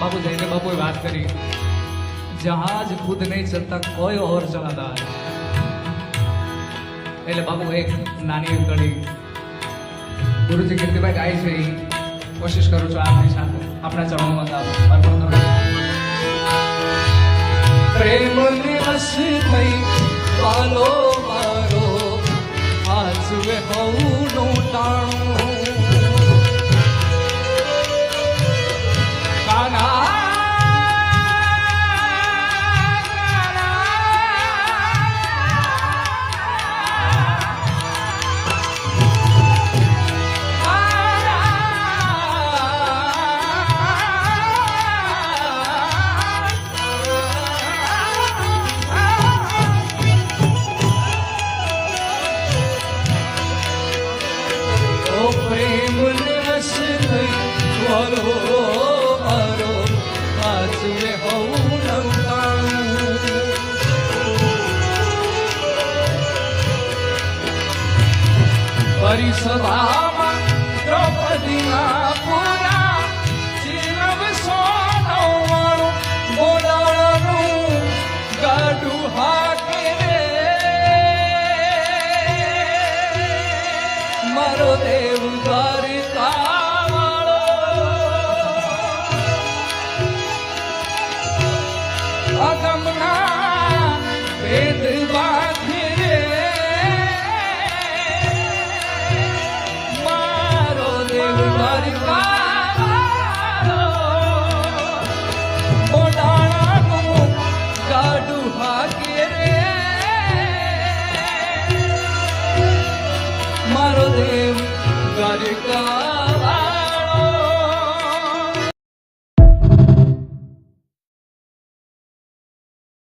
बाबू जैने बाबू बात करी जहाज खुद नहीं चलता कोई और चलाता है એટલે બાબુ એક નાની કડી ગુરુજી કીર્તિભાઈ ગાય છે કોશિશ કરું છું આપની સાથે આપણા ચરણોમાં અર્પણ કરું પ્રેમ ને વશ થઈ પાલો મારો આસવે હોનું ટાણું परिसभामा द्रौपदीना पूरा चिरव सोनवाणु बोलाणु गाडू हाके रे मारो देव द्वारिका वाळो अगमना वेद बांधे मारो देव द्वारिका